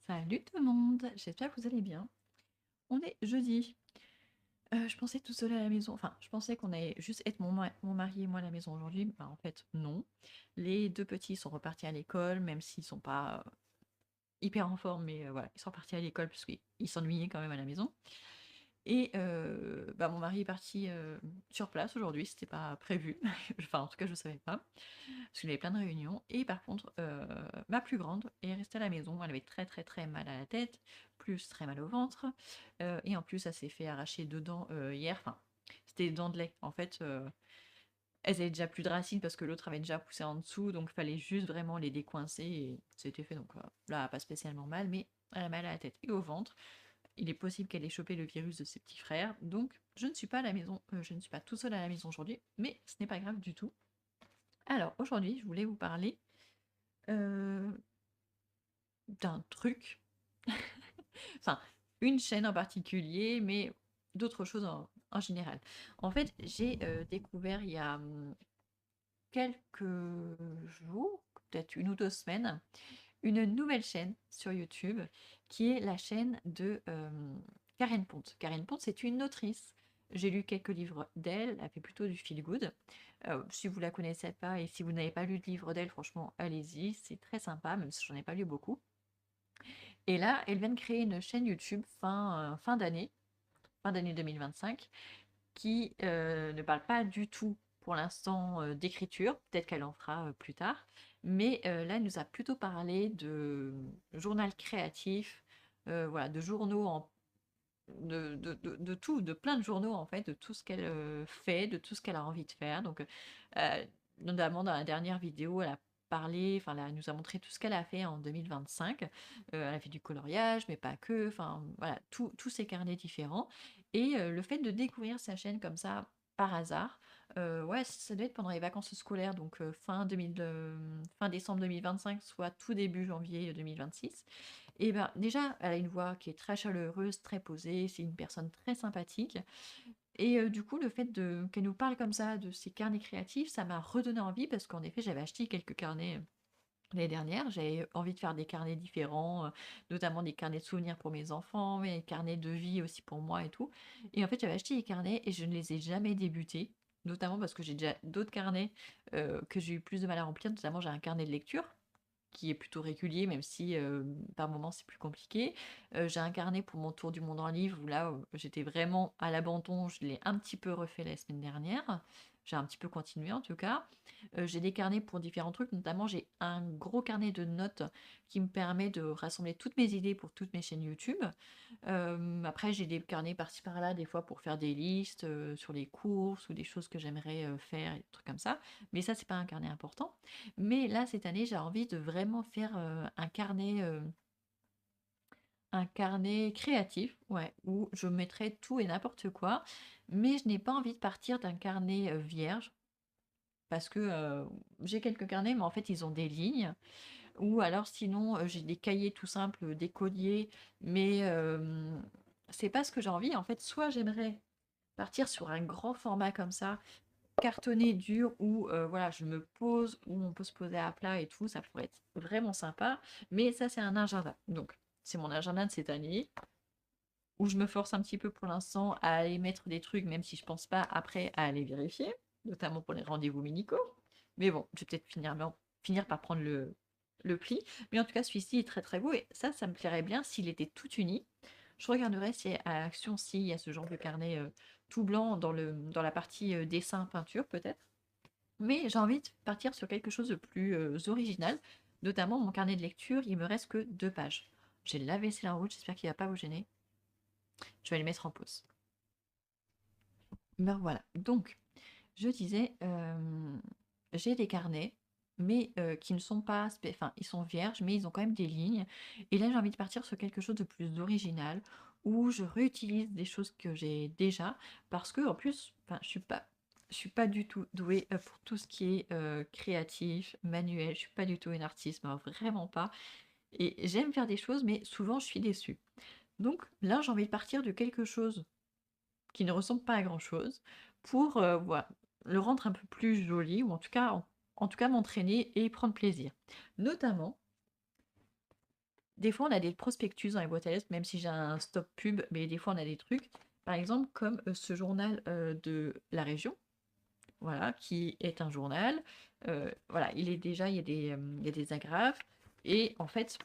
Salut tout le monde, j'espère que vous allez bien. On est jeudi. Je pensais tout seul à la maison, enfin, je pensais qu'on allait juste être mon mari et moi à la maison aujourd'hui. Bah, en fait, non. Les deux petits sont repartis à l'école, même s'ils sont pas hyper en forme, mais voilà, ils sont repartis à l'école parce qu'ils s'ennuyaient quand même à la maison. Et bah, mon mari est parti sur place aujourd'hui, c'était pas prévu. Enfin, en tout cas, je savais pas, parce qu'il avait plein de réunions. Et par contre, ma plus grande est restée à la maison. Elle avait très très très mal à la tête, plus très mal au ventre. Et en plus, elle s'est fait arracher deux dents hier. Enfin, c'était des dents de lait. En fait, elles avaient déjà plus de racines parce que l'autre avait déjà poussé en dessous. Donc, il fallait juste vraiment les décoincer. Et c'était fait. Donc là, pas spécialement mal, mais elle a mal à la tête et au ventre. Il est possible qu'elle ait chopé le virus de ses petits frères. Donc, je ne suis pas à la maison. Je ne suis pas tout seul à la maison aujourd'hui. Mais ce n'est pas grave du tout. Alors, aujourd'hui, je voulais vous parler euh, d'un truc, enfin, une chaîne en particulier, mais d'autres choses en général. En fait, j'ai découvert il y a quelques jours, peut-être une ou deux semaines, une nouvelle chaîne sur YouTube qui est la chaîne de Karen Ponte. Karen Ponte, c'est une autrice. J'ai lu quelques livres d'elle, elle fait plutôt du feel good. Si vous la connaissez pas et si vous n'avez pas lu de livre d'elle, franchement, allez-y, c'est très sympa, même si j'en ai pas lu beaucoup. Et là, elle vient de créer une chaîne YouTube fin d'année 2025, qui ne parle pas du tout pour l'instant d'écriture, peut-être qu'elle en fera plus tard, mais là, elle nous a plutôt parlé de journal créatif, voilà, de journaux de tout, de plein de journaux en fait, de tout ce qu'elle fait, de tout ce qu'elle a envie de faire. Donc, notamment dans la dernière vidéo, elle a parlé, enfin, elle nous a montré tout ce qu'elle a fait en 2025. Elle a fait du coloriage, mais pas que. Enfin, voilà, tous ces carnets différents. Et le fait de découvrir sa chaîne comme ça par hasard, ouais, ça doit être pendant les vacances scolaires, donc fin décembre 2025, soit tout début janvier 2026. Et ben déjà, elle a une voix qui est très chaleureuse, très posée, c'est une personne très sympathique. Et du coup, le fait qu'elle nous parle comme ça de ses carnets créatifs, ça m'a redonné envie parce qu'en effet, j'avais acheté quelques carnets l'année dernière. J'avais envie de faire des carnets différents, notamment des carnets de souvenirs pour mes enfants, mais des carnets de vie aussi pour moi et tout. Et en fait, j'avais acheté des carnets et je ne les ai jamais débutés. Notamment parce que j'ai déjà d'autres carnets que j'ai eu plus de mal à remplir. Notamment, j'ai un carnet de lecture qui est plutôt régulier, même si par moments c'est plus compliqué. J'ai un carnet pour mon tour du monde en livre où là j'étais vraiment à l'abandon, je l'ai un petit peu refait la semaine dernière. J'ai un petit peu continué en tout cas. J'ai des carnets pour différents trucs, notamment j'ai un gros carnet de notes qui me permet de rassembler toutes mes idées pour toutes mes chaînes YouTube. Après, j'ai des carnets par-ci par-là, des fois pour faire des listes sur les courses ou des choses que j'aimerais faire, et des trucs comme ça. Mais ça, c'est pas un carnet important. Mais là, cette année, j'ai envie de vraiment faire un carnet créatif, ouais, où je mettrai tout et n'importe quoi. Mais je n'ai pas envie de partir d'un carnet vierge. Parce que j'ai quelques carnets, mais en fait, ils ont des lignes. Ou alors sinon, j'ai des cahiers tout simples, des colliers, mais c'est pas ce que j'ai envie. En fait, soit j'aimerais partir sur un grand format comme ça, cartonné dur, où voilà, je me pose, où on peut se poser à plat et tout, ça pourrait être vraiment sympa. Mais ça, c'est un agenda. Donc, c'est mon agenda de cette année, où je me force un petit peu pour l'instant à aller mettre des trucs, même si je pense pas après à aller vérifier, notamment pour les rendez-vous médicaux. Mais bon, je vais peut-être finir par prendre le pli. Mais en tout cas, celui-ci est très très beau et ça me plairait bien s'il était tout uni. Je regarderai si à Action, s'il y a ce genre de carnet tout blanc dans la partie dessin, peinture peut-être. Mais j'ai envie de partir sur quelque chose de plus original. Notamment mon carnet de lecture, il me reste que 2 pages. J'ai la vaisselle en route, j'espère qu'il ne va pas vous gêner. Je vais le mettre en pause. Ben voilà. Donc, je disais, j'ai des carnets, mais qui ne sont pas, enfin, ils sont vierges, mais ils ont quand même des lignes. Et là, j'ai envie de partir sur quelque chose de plus original, où je réutilise des choses que j'ai déjà, parce que en plus, enfin, je suis pas du tout douée pour tout ce qui est créatif, manuel. Je suis pas du tout une artiste, mais vraiment pas. Et j'aime faire des choses, mais souvent, je suis déçue. Donc là, j'ai envie de partir de quelque chose qui ne ressemble pas à grand-chose, pour voilà, le rendre un peu plus joli, ou en tout cas m'entraîner et prendre plaisir. Notamment, des fois, on a des prospectus dans les boîtes à lettres, même si j'ai un stop pub, mais des fois, on a des trucs. Par exemple, comme ce journal de la région, voilà, qui est un journal. Voilà, il est déjà, il y a des agrafes. Et en fait,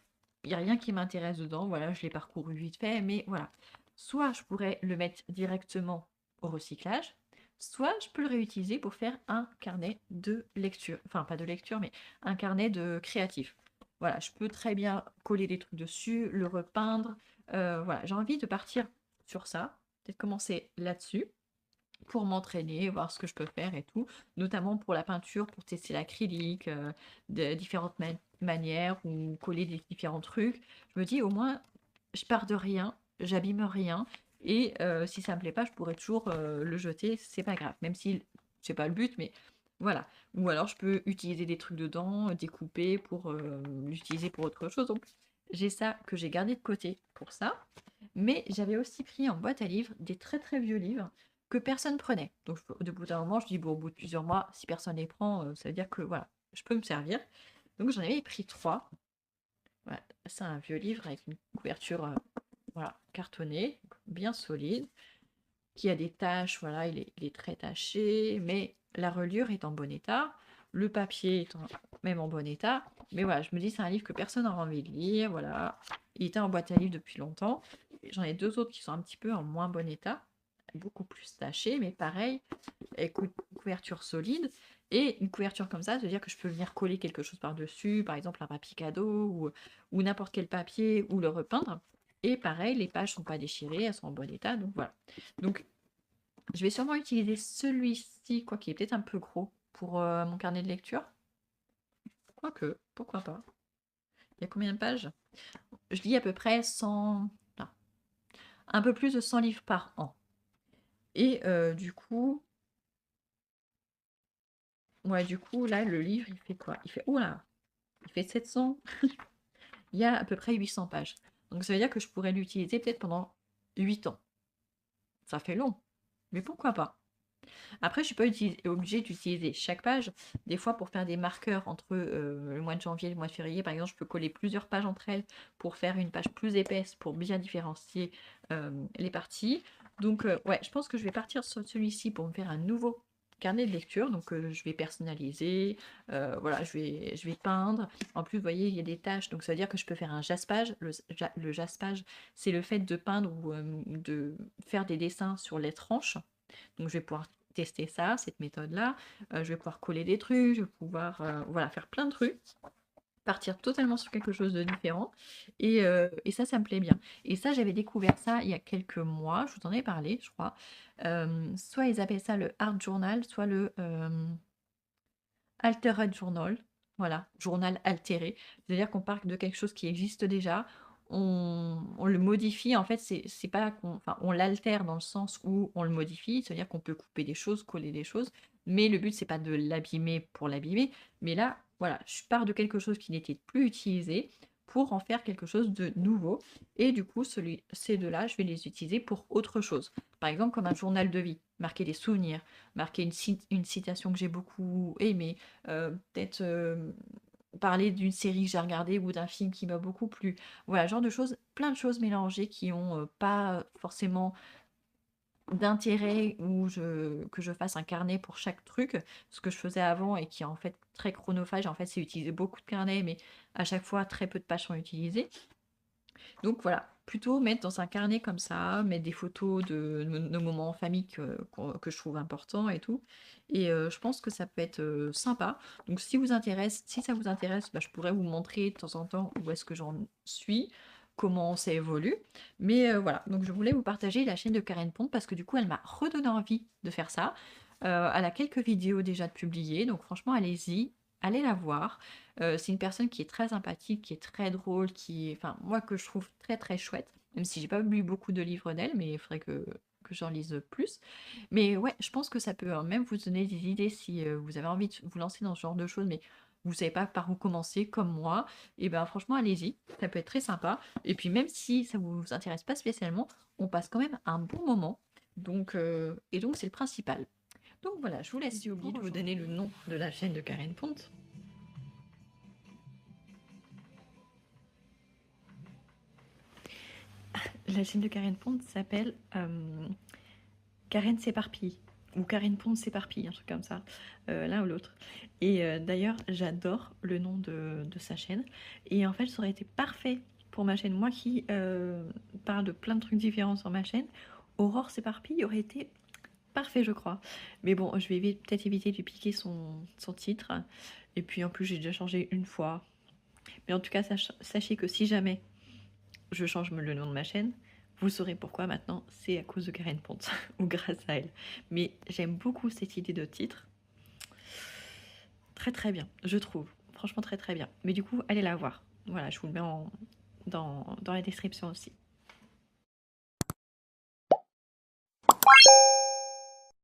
il n'y a rien qui m'intéresse dedans. Voilà, je l'ai parcouru vite fait, mais voilà. Soit je pourrais le mettre directement au recyclage, soit je peux le réutiliser pour faire un carnet de lecture. Enfin, pas de lecture, mais un carnet de créatif. Voilà, je peux très bien coller des trucs dessus, le repeindre. Voilà, j'ai envie de partir sur ça, peut-être commencer là-dessus pour m'entraîner, voir ce que je peux faire et tout, notamment pour la peinture, pour tester l'acrylique, de différentes manières ou coller des différents trucs. Je me dis au moins, je pars de rien, j'abîme rien, et si ça me plaît pas, je pourrais toujours le jeter, c'est pas grave, même si c'est pas le but, mais voilà. Ou alors je peux utiliser des trucs dedans, découper pour l'utiliser pour autre chose. Donc j'ai ça que j'ai gardé de côté pour ça. Mais j'avais aussi pris en boîte à livres des très très vieux livres que personne prenait. Donc de bout d'un moment, je dis, bon, au bout de plusieurs mois, si personne les prend, ça veut dire que voilà, je peux me servir. Donc j'en avais pris trois. Voilà, c'est un vieux livre avec une couverture voilà, cartonnée, bien solide, qui a des taches, voilà, il est très taché, mais la reliure est en bon état, le papier est même en bon état. Mais voilà, je me dis, c'est un livre que personne n'aura envie de lire, voilà. Il était en boîte à livres depuis longtemps. J'en ai deux autres qui sont un petit peu en moins bon état, beaucoup plus tachés, mais pareil, avec une couverture solide. Et une couverture comme ça veut dire que je peux venir coller quelque chose par-dessus, par exemple un papier cadeau ou n'importe quel papier, ou le repeindre. Et pareil, les pages sont pas déchirées, elles sont en bon état, donc voilà. Donc je vais sûrement utiliser celui-ci, quoi qu'il est peut-être un peu gros pour mon carnet de lecture. Quoique, pourquoi pas. Il y a combien de pages? Je lis à peu près 100... non, un peu plus de 100 livres par an. Et du coup... Ouais, du coup, là, le livre, il fait quoi? Il fait... Oula! Il fait 700. Il y a à peu près 800 pages. Donc ça veut dire que je pourrais l'utiliser peut-être pendant 8 ans. Ça fait long. Mais pourquoi pas? Après, je suis pas obligée d'utiliser chaque page. Des fois, pour faire des marqueurs entre le mois de janvier et le mois de février, par exemple, je peux coller plusieurs pages entre elles pour faire une page plus épaisse pour bien différencier les parties. Donc, ouais, je pense que je vais partir sur celui-ci pour me faire un nouveau carnet de lecture. Donc, je vais personnaliser. Voilà, je vais peindre. En plus, vous voyez, il y a des taches. Donc, ça veut dire que je peux faire un jaspage. Le jaspage, c'est le fait de peindre ou de faire des dessins sur les tranches. Donc, je vais pouvoir tester ça, cette méthode-là. Je vais pouvoir coller des trucs, je vais pouvoir voilà, faire plein de trucs, partir totalement sur quelque chose de différent. Et ça me plaît bien. Et ça, j'avais découvert ça il y a quelques mois, je vous en ai parlé, je crois. Soit ils appellent ça le art journal, soit le altered journal. Voilà, journal altéré. C'est-à-dire qu'on part de quelque chose qui existe déjà, on le modifie. En fait, c'est pas qu'on, enfin, on l'altère dans le sens où on le modifie, c'est-à-dire qu'on peut couper des choses, coller des choses, mais le but, c'est pas de l'abîmer pour l'abîmer. Mais là, voilà, je pars de quelque chose qui n'était plus utilisé pour en faire quelque chose de nouveau. Et du coup, ces deux-là, je vais les utiliser pour autre chose. Par exemple, comme un journal de vie, marquer des souvenirs, marquer une citation que j'ai beaucoup aimée, peut-être parler d'une série que j'ai regardée ou d'un film qui m'a beaucoup plu. Voilà, genre de choses, plein de choses mélangées qui ont pas forcément d'intérêt ou que je fasse un carnet pour chaque truc, ce que je faisais avant et qui est en fait très chronophage. En fait, c'est utiliser beaucoup de carnets, mais à chaque fois, très peu de pages sont utilisées. Donc voilà, plutôt mettre dans un carnet comme ça, mettre des photos de nos moments en famille que je trouve importants et tout. Et je pense que ça peut être sympa. Donc si ça vous intéresse, bah, je pourrais vous montrer de temps en temps où est-ce que j'en suis, comment ça évolue. Mais voilà, donc je voulais vous partager la chaîne de Karen Pont parce que du coup, elle m'a redonné envie de faire ça. Elle a quelques vidéos déjà de publiées, donc franchement, allez-y, allez la voir. C'est une personne qui est très sympathique, qui est très drôle, enfin, moi que je trouve très très chouette, même si j'ai pas lu beaucoup de livres d'elle, mais il faudrait que j'en lise plus. Mais ouais, je pense que ça peut même vous donner des idées si vous avez envie de vous lancer dans ce genre de choses, mais vous savez pas par où commencer, comme moi, et ben franchement, allez-y, ça peut être très sympa. Et puis même si ça vous intéresse pas spécialement, on passe quand même un bon moment. Donc c'est le principal. Donc voilà, je vous laisse. J'ai oublié de vous donner le nom de la chaîne de Karen Ponte. La chaîne de Karen Pond s'appelle Karen s'éparpille. Ou Karen Pond s'éparpille, un truc comme ça, l'un ou l'autre. Et d'ailleurs, j'adore le nom de sa chaîne. Et en fait, ça aurait été parfait pour ma chaîne. Moi qui parle de plein de trucs différents sur ma chaîne, Aurore s'éparpille aurait été parfait, je crois. Mais bon, je vais peut-être éviter de lui piquer son titre. Et puis en plus, j'ai déjà changé une fois. Mais en tout cas, sachez que si jamais je change le nom de ma chaîne, vous saurez pourquoi maintenant, c'est à cause de Karen Ponte, ou grâce à elle. Mais j'aime beaucoup cette idée de titre. Très très bien, je trouve. Franchement très très bien. Mais du coup, allez la voir. Voilà, je vous le mets dans la description aussi.